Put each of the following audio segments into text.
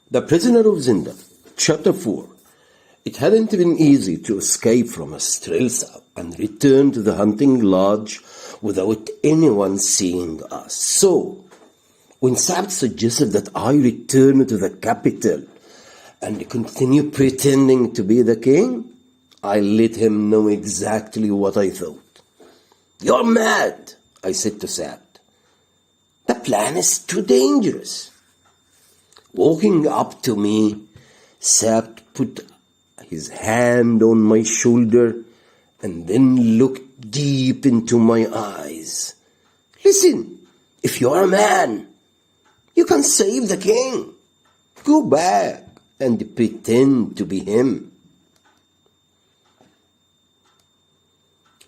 The Prisoner of Zinda, Chapter 4. It hadn't been easy to escape from Strelsa and return to the hunting lodge without anyone seeing us. So, when Sabt suggested that I return to the capital and continue pretending to be the king, I let him know exactly what I thought. "You're mad," I said to Sabt. "The plan is too dangerous." Walking up to me, Sabt put his hand on my shoulder and then looked deep into my eyes. "Listen, if you're a man, you can save the king. Go back and pretend to be him."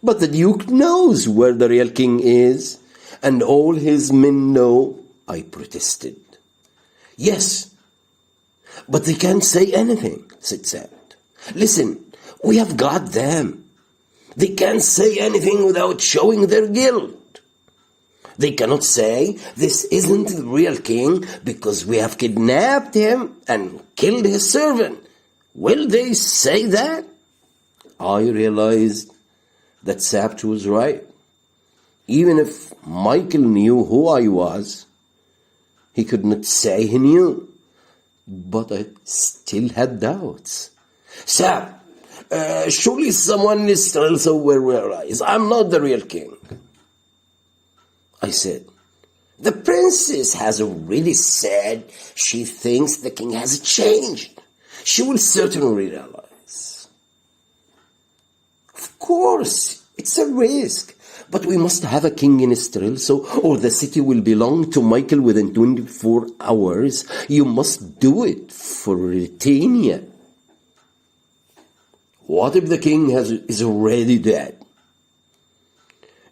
"But the Duke knows where the real king is, and all his men know," I protested. "Yes, but they can't say anything," said Sabt. "Listen, we have got them. They can't say anything without showing their guilt. They cannot say this isn't the real king because we have kidnapped him and killed his servant. Will they say that?" I realized that Sabt was right. Even if Michael knew who I was, he could not say he knew. But I still had doubts. "Sabt, surely someone in Strelsa will realize I'm not the real king," I said. "The princess has already said she thinks the king has changed. She will certainly realize." "Of course, it's a risk. But we must have a king in Strelsa, or the city will belong to Michael within 24 hours. You must do it for Retania." "What if the king is already dead?"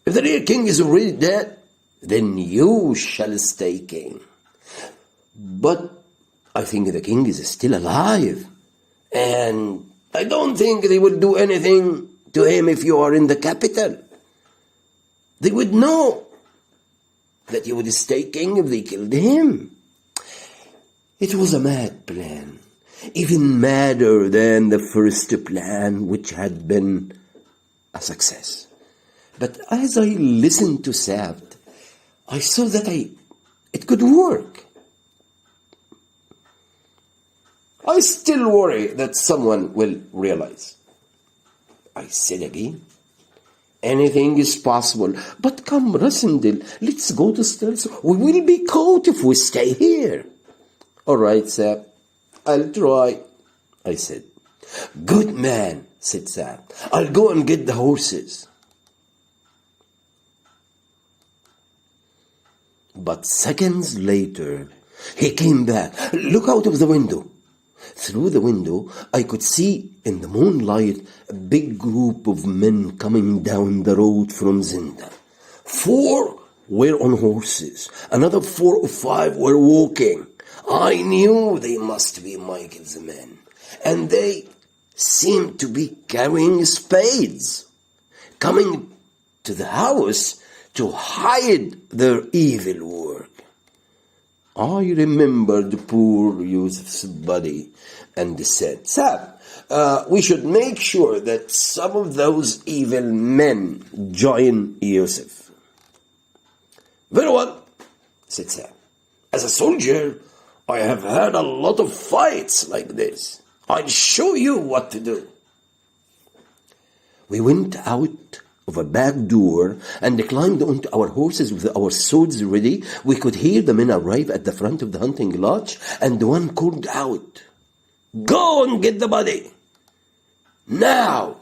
"If the real king is already dead, then you shall stay king." "But I think the king is still alive, and I don't think they will do anything to him if you are in the capital. They would know that you would stay king if they killed him." It was a mad plan, even madder than the first plan, which had been a success. But as I listened to Sabt, I saw that it could work. "I still worry that someone will realize," I said again. "Anything is possible. But come, Rassendil, let's go to Strelsa. We will be caught if we stay here." "All right, Sabt, I'll try," I said. "Good man," said Sabt. "I'll go and get the horses." But seconds later, he came back. "Look out of the window." Through the window, I could see in the moonlight a big group of men coming down the road from Zinda. 4 were on horses. Another 4 or 5 were walking. I knew they must be Michael's men, and they seemed to be carrying spades, coming to the house to hide their evil work. I remembered poor Yusuf's body and said, "Sabt, we should make sure that some of those evil men join Yusuf." "Very well," said Sabt. "As a soldier, I have had a lot of fights like this. I'll show you what to do." We went out of a back door and climbed onto our horses with our swords ready. We could hear the men arrive at the front of the hunting lodge, and one called out, "Go and get the body." "Now,"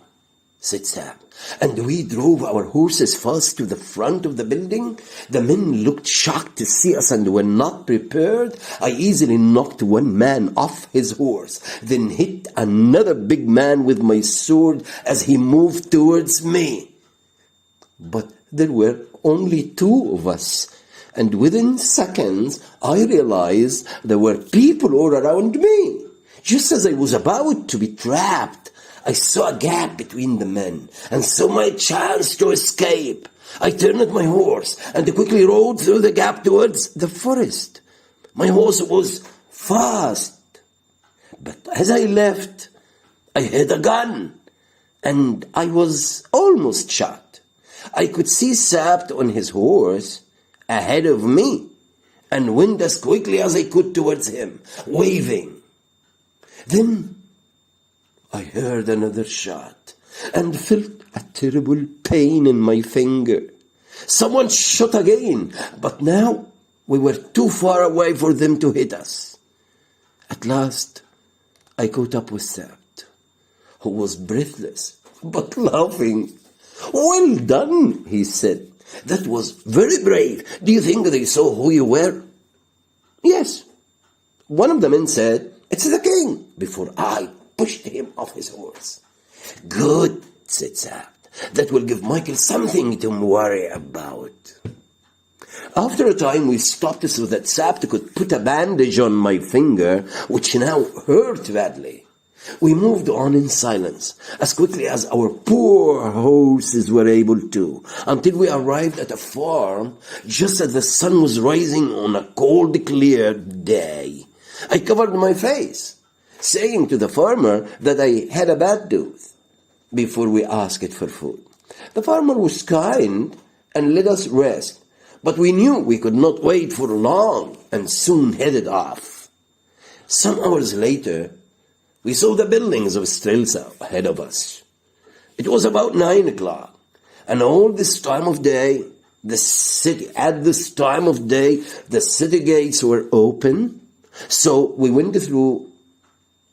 said Sabt, and we drove our horses fast to the front of the building. The men looked shocked to see us and were not prepared. I easily knocked one man off his horse, then hit another big man with my sword as he moved towards me. But there were only 2 of us, and within seconds I realized there were people all around me. Just as I was about to be trapped, I saw a gap between the men and saw my chance to escape. I turned my horse and quickly rode through the gap towards the forest. My horse was fast But as I left, I had a gun, and I was almost shot. I could see Sabt on his horse ahead of me, and went as quickly as I could towards him, waving. Then I heard another shot, and felt a terrible pain in my finger. Someone shot again, but now we were too far away for them to hit us. At last, I caught up with Sabt, who was breathless, but laughing. "Well done," he said. "That was very brave. Do you think they saw who you were?" "Yes." One of the men said, "It's the king," before I pushed him off his horse. "Good," said Sabt. "That will give Michael something to worry about." After a time, we stopped so that Sabt could put a bandage on my finger, which now hurt badly. We moved on in silence, as quickly as our poor horses were able to, until we arrived at a farm just as the sun was rising on a cold, clear day. I covered my face, saying to the farmer that I had a bad tooth, before we asked for food. The farmer was kind and let us rest, but we knew we could not wait for long and soon headed off. Some hours later, we saw the buildings of Strelsa ahead of us. It was about 9 o'clock, and all this time of day, the city gates were open, so we went through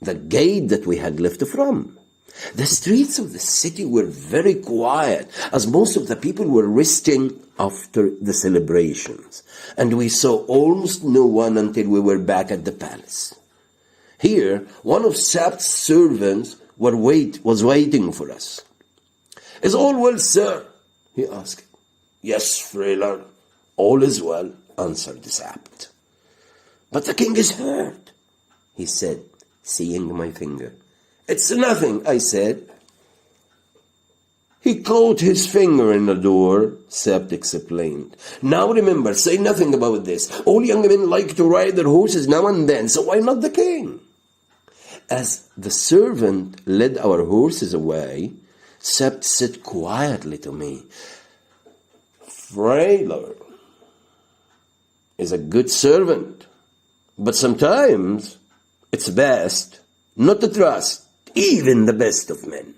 the gate that we had left from. The streets of the city were very quiet, as most of the people were resting after the celebrations, and we saw almost no one until we were back at the palace. Here, one of Sabt's servants was waiting for us. "Is all well, sir?" he asked. "Yes, Frailer, all is well," answered Sabt. "But the king is hurt," he said, seeing my finger. "It's nothing," I said. "He caught his finger in the door," Sabt explained. "Now remember, say nothing about this. All young men like to ride their horses now and then, so why not the king?" As the servant led our horses away, Sabt said quietly to me, "Frailer is a good servant, but sometimes it's best not to trust even the best of men."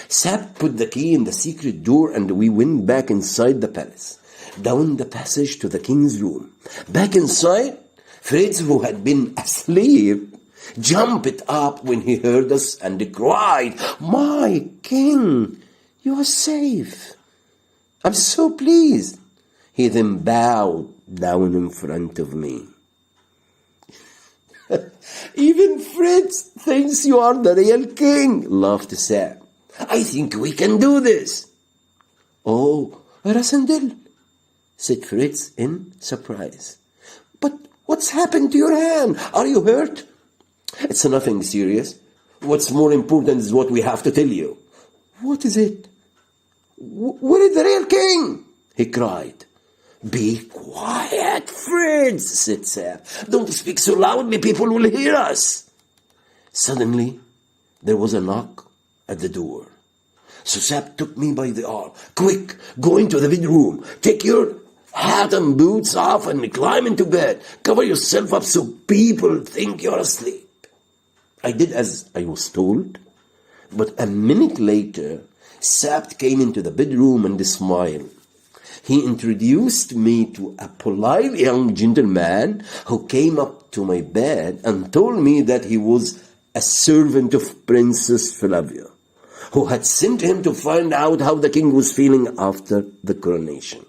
Sabt put the key in the secret door, and we went back inside the palace, down the passage to the king's room. Back inside, Fritz, who had been asleep, jumped up when he heard us and cried, "My king, you are safe. I'm so pleased." He then bowed down in front of me. "Even Fritz thinks you are the real king," laughed Sam. "I think we can do this." "Oh, Rasendel," said Fritz in surprise. "But what's happened to your hand? Are you hurt?" "It's nothing serious. What's more important is what we have to tell you." "What is it?" "Where is the real king?" he cried. "Be quiet, Fritz," said Sam. "Don't speak so loudly, people will hear us." Suddenly, there was a knock at the door. So Sam took me by the arm. "Quick, go into the bedroom. Take your hat and boots off and climb into bed. Cover yourself up so people think you're asleep." I did as I was told, but a minute later, Sabt came into the bedroom and smiled. He introduced me to a polite young gentleman who came up to my bed and told me that he was a servant of Princess Flavia, who had sent him to find out how the king was feeling after the coronation.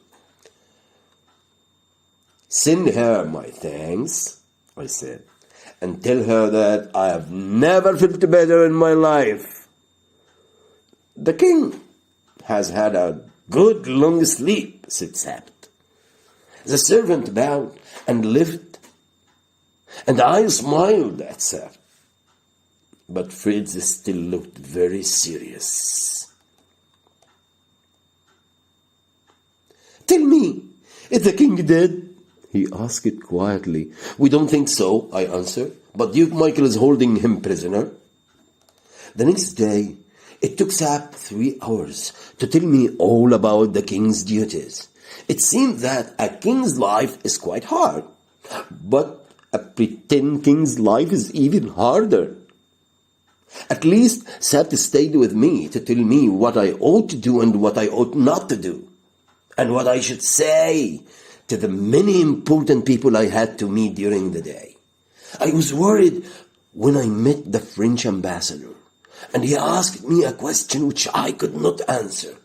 "Send her my thanks," I said, "and tell her that I have never felt better in my life. The king has had a good long sleep," said Sabt. The servant bowed and left, and I smiled at Sabt. But Fritz still looked very serious. "Tell me, is the king dead?" he asked it quietly. We don't think so, I answered, but Duke Michael is holding him prisoner. The next day, it took Sap 3 hours to tell me all about the king's duties. It seemed that a king's life is quite hard, but a pretend king's life is even harder. At least Sap stayed with me to tell me what I ought to do and what I ought not to do, and what I should say to the many important people I had to meet during the day. I was worried when I met the French ambassador, and he asked me a question which I could not answer.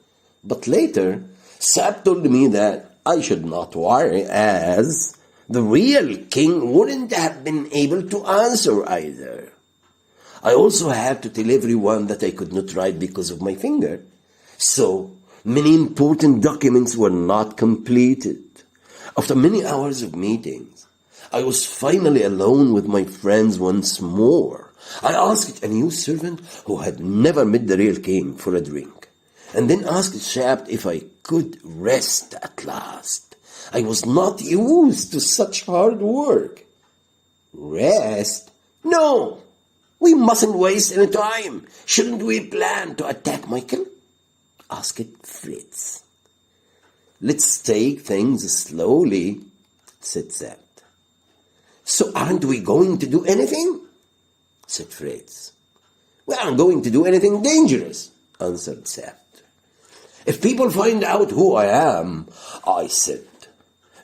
But later, Sap told me that I should not worry, as the real king wouldn't have been able to answer either. I also had to tell everyone that I could not write because of my finger, so many important documents were not completed. After many hours of meetings, I was finally alone with my friends once more. I asked a new servant who had never met the real king for a drink, and then asked Sap if I could rest at last. I was not used to such hard work. Rest? No! We mustn't waste any time. Shouldn't we plan to attack Michael? Asked Fritz. Let's take things slowly, said Sap. So aren't we going to do anything? Said Fritz. We aren't going to do anything dangerous, answered Sap. If people find out who I am, I said,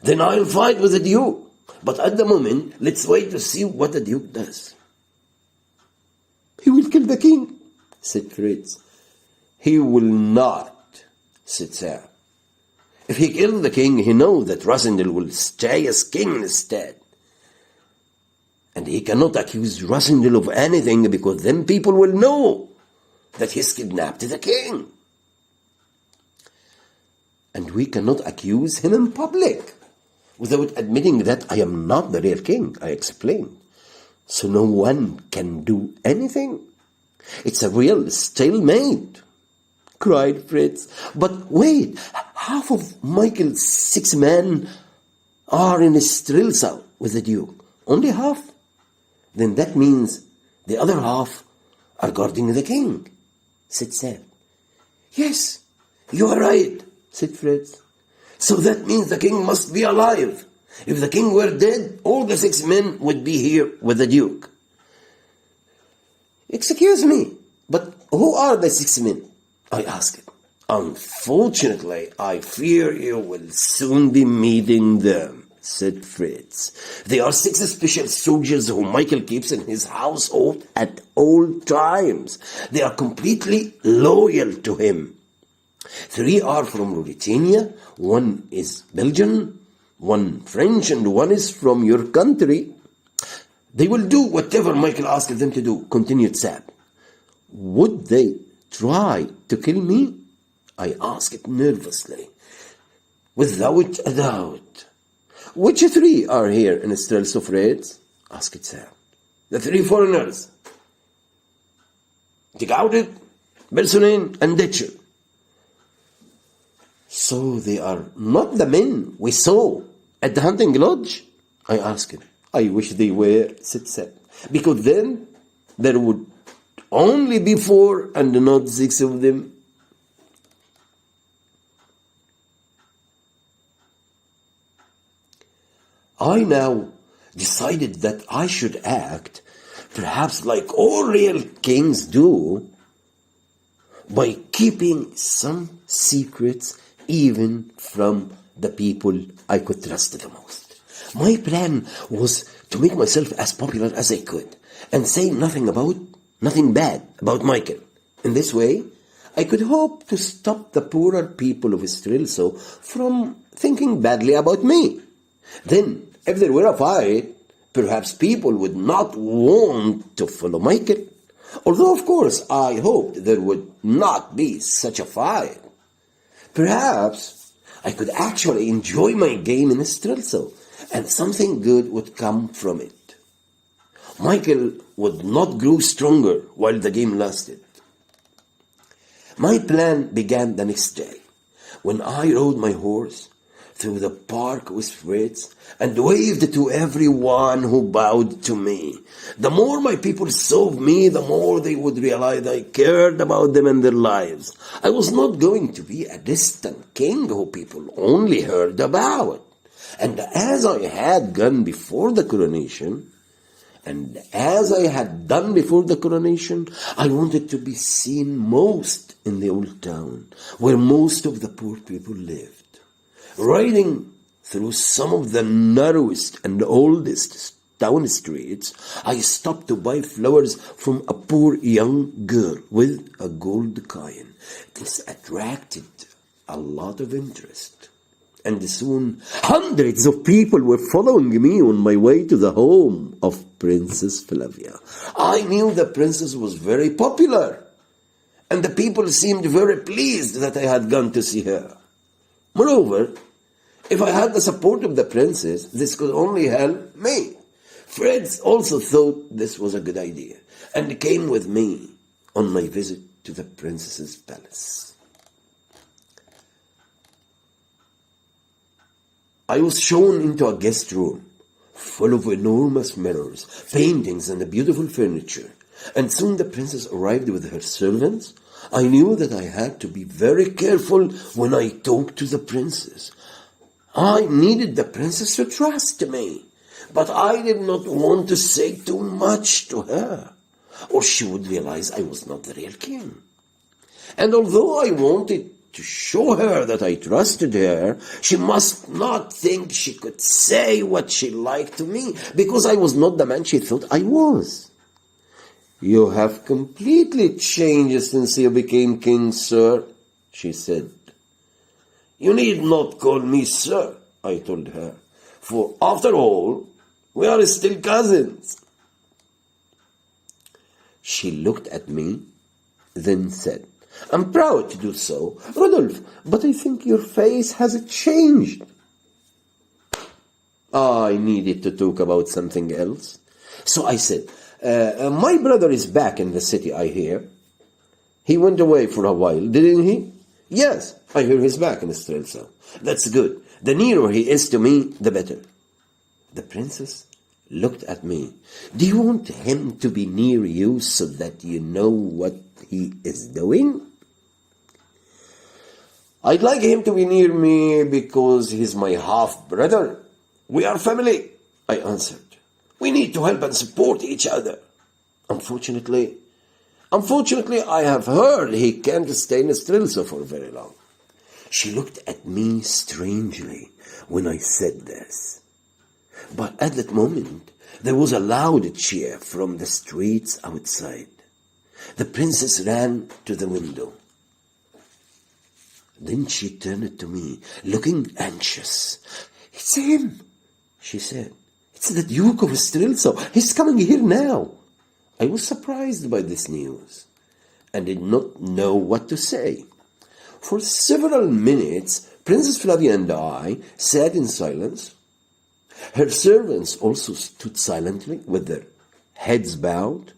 then I'll fight with the Duke. But at the moment, let's wait to see what the Duke does. He will kill the king, said Fritz. He will not, said Sap. If he kills the king, he knows that Rosendil will stay as king instead. And he cannot accuse Rosendil of anything, because then people will know that he's kidnapped the king. And we cannot accuse him in public without admitting that I am not the real king, I explained. So no one can do anything. It's a real stalemate, cried Fritz. But wait, half of Michael's 6 men are in Strelsa with the Duke. Only half? Then that means the other half are guarding the king, said Sap. Yes, you are right, said Fritz. So that means the king must be alive. If the king were dead, all the 6 men would be here with the Duke. Excuse me, but who are the 6 men? I asked. Unfortunately, I fear you will soon be meeting them, said Fritz. They are 6 special soldiers whom Michael keeps in his household at all times. They are completely loyal to him. 3 are from Mauritania, 1 is Belgian, 1 French, and 1 is from your country. They will do whatever Michael asks them to do, continued Sap. Would they try to kill me? I asked nervously. Without a doubt. Which 3 are here in Strelsa, Fritz? Asked Sap. The 3 foreigners. Tigoudet, Belsonin, and Detcher. So they are not the men we saw at the hunting lodge? I asked. I wish they were, said Sap, because then there would only be 4 and not 6 of them. I now decided that I should act, perhaps like all real kings do, by keeping some secrets even from the people I could trust the most. My plan was to make myself as popular as I could and say nothing bad about Michael. In this way, I could hope to stop the poorer people of Strelsa from thinking badly about me. Then, if there were a fight, perhaps people would not want to follow Michael. Although, of course, I hoped there would not be such a fight. Perhaps I could actually enjoy my game in Strelsa, and something good would come from it. Michael would not grow stronger while the game lasted. My plan began the next day, when I rode my horse through the park with Fritz and waved to everyone who bowed to me. The more my people saw me, the more they would realize I cared about them and their lives. I was not going to be a distant king who people only heard about. And as I had done before the coronation, I wanted to be seen most in the old town, where most of the poor people lived. Riding through some of the narrowest and oldest town streets, I stopped to buy flowers from a poor young girl with a gold coin. This attracted a lot of interest. And soon hundreds of people were following me on my way to the home of Princess Flavia. I knew the princess was very popular, and the people seemed very pleased that I had gone to see her. Moreover, if I had the support of the princess, this could only help me. Fritz also thought this was a good idea, and came with me on my visit to the princess's palace. I was shown into a guest room full of enormous mirrors, paintings, and beautiful furniture, and soon the princess arrived with her servants. I knew that I had to be very careful when I talked to the princess. I needed the princess to trust me, but I did not want to say too much to her, or she would realize I was not the real king. And although I wanted to show her that I trusted her, she must not think she could say what she liked to me, because I was not the man she thought I was. "You have completely changed since you became king, sir," she said. "You need not call me sir," I told her, "for after all, we are still cousins." She looked at me, then said, "I'm proud to do so, Rudolph, but I think your face has changed." I needed to talk about something else. So I said, "My brother is back in the city, I hear." "He went away for a while, didn't he?" "Yes, I hear he's back in Strelsa." "That's good. The nearer he is to me, the better." The princess looked at me. "Do you want him to be near you so that you know what he is doing?" "I'd like him to be near me because he's my half-brother. We are family," I answered. "We need to help and support each other. Unfortunately, I have heard he can't stay in Strelsa for very long." She looked at me strangely when I said this. But at that moment, there was a loud cheer from the streets outside. The princess ran to the window. Then she turned to me, looking anxious. "It's him," she said. "It's the Duke of Strelsa. He's coming here now." I was surprised by this news and did not know what to say. For several minutes, Princess Flavia and I sat in silence. Her servants also stood silently with their heads bowed.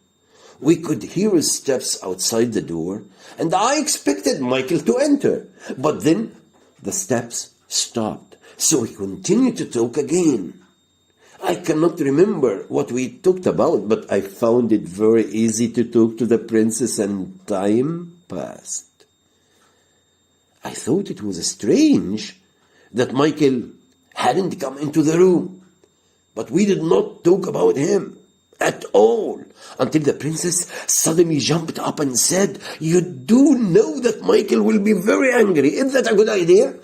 We could hear his steps outside the door, and I expected Michael to enter. But then the steps stopped, so he continued to talk again. I cannot remember what we talked about, but I found it very easy to talk to the princess, and time passed. I thought it was strange that Michael hadn't come into the room, but we did not talk about him at all until the princess suddenly jumped up and said, "You do know that Michael will be very angry. Is that a good idea?"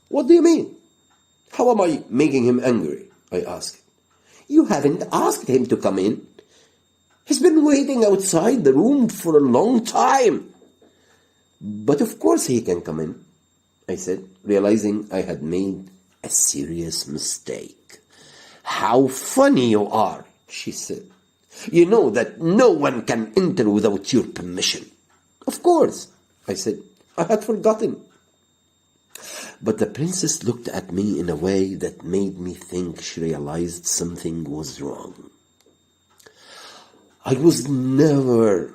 "What do you mean? How am I making him angry?" I asked. "You haven't asked him to come in. He's been waiting outside the room for a long time." "But of course he can come in," I said, realizing I had made a serious mistake. "How funny you are," she said. "You know that no one can enter without your permission." "Of course," I said. "I had forgotten." But the princess looked at me in a way that made me think she realized something was wrong. I was never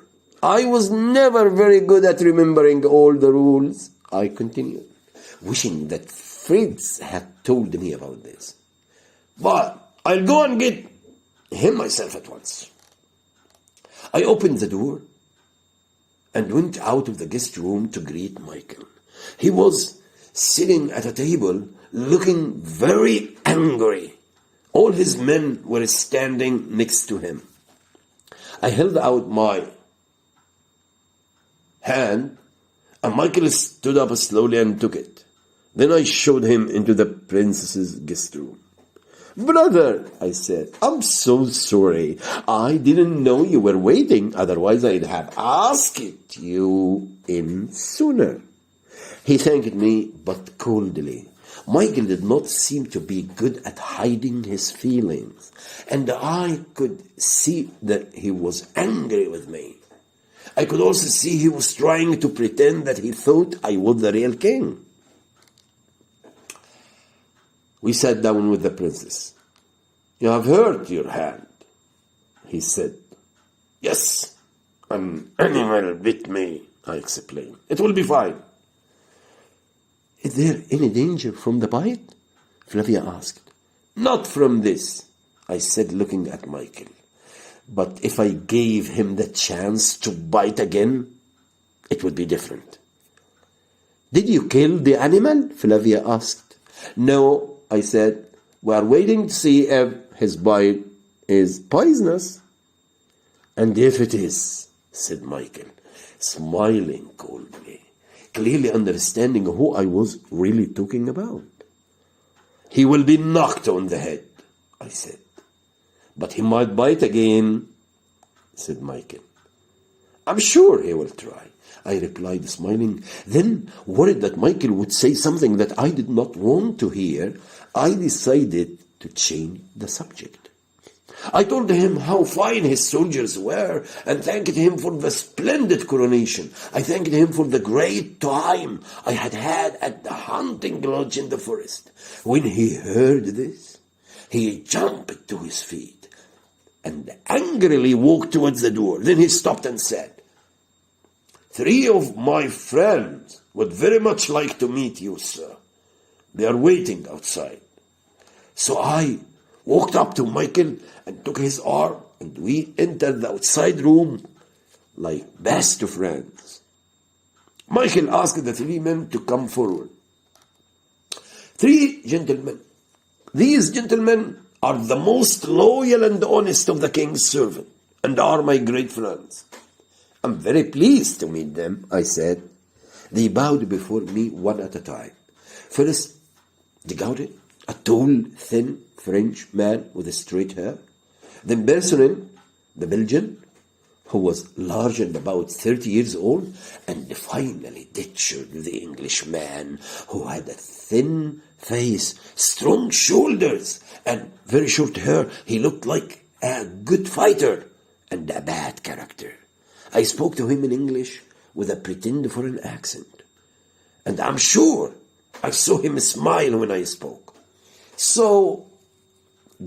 very good at remembering all the rules," I continued, wishing that Fritz had told me about this. But I'll go and get him myself at once. I opened the door and went out of the guest room to greet Michael. He was sitting at a table looking very angry. All his men were standing next to him. I held out my hand and Michael stood up slowly and took it. Then I showed him into the princess's guest room. "Brother," I said, "I'm so sorry. I didn't know you were waiting. Otherwise, I'd have asked you in sooner." He thanked me, but coldly. Michael did not seem to be good at hiding his feelings, and I could see that he was angry with me. I could also see he was trying to pretend that he thought I was the real king. We sat down with the princess. "You have hurt your hand," he said. "Yes, an animal bit me," I explained. "It will be fine." "Is there any danger from the bite?" Flavia asked. "Not from this," I said, looking at Michael. "But if I gave him the chance to bite again, it would be different." "Did you kill the animal?" Flavia asked. "No," I said. "We are waiting to see if his bite is poisonous." "And if it is," said Michael, smiling coldly, clearly understanding who I was really talking about. "He will be knocked on the head," I said. "But he might bite again," said Michael. "I'm sure he will try," I replied, smiling. Then, worried that Michael would say something that I did not want to hear, I decided to change the subject. I told him how fine his soldiers were and thanked him for the splendid coronation. I thanked him for the great time I had had at the hunting lodge in the forest. When he heard this, he jumped to his feet and angrily walked towards the door. Then he stopped and said, "3 of my friends would very much like to meet you, sir. They are waiting outside." So I walked up to Michael and took his arm, and we entered the outside room like best of friends. Michael asked the 3 men to come forward. 3 gentlemen. These gentlemen are the most loyal and honest of the king's servants and are my great friends. "I'm very pleased to meet them," I said. They bowed before me one at a time. First, the Gaudet, a tall, thin French man with straight hair. Then Bersonin, the Belgian, who was large and about 30 years old. And finally Ditcher, the Englishman, who had a thin face, strong shoulders, and very short hair. He looked like a good fighter and a bad character. I spoke to him in English with a pretend foreign accent, and I'm sure I saw him smile when I spoke. So,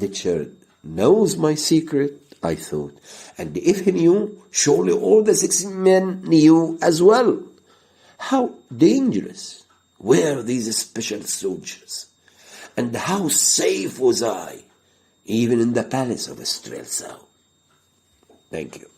Ditcher knows my secret, I thought, and if he knew, surely all the 6 men knew as well. How dangerous were these special soldiers, and how safe was I, even in the palace of Streltsau. Thank you.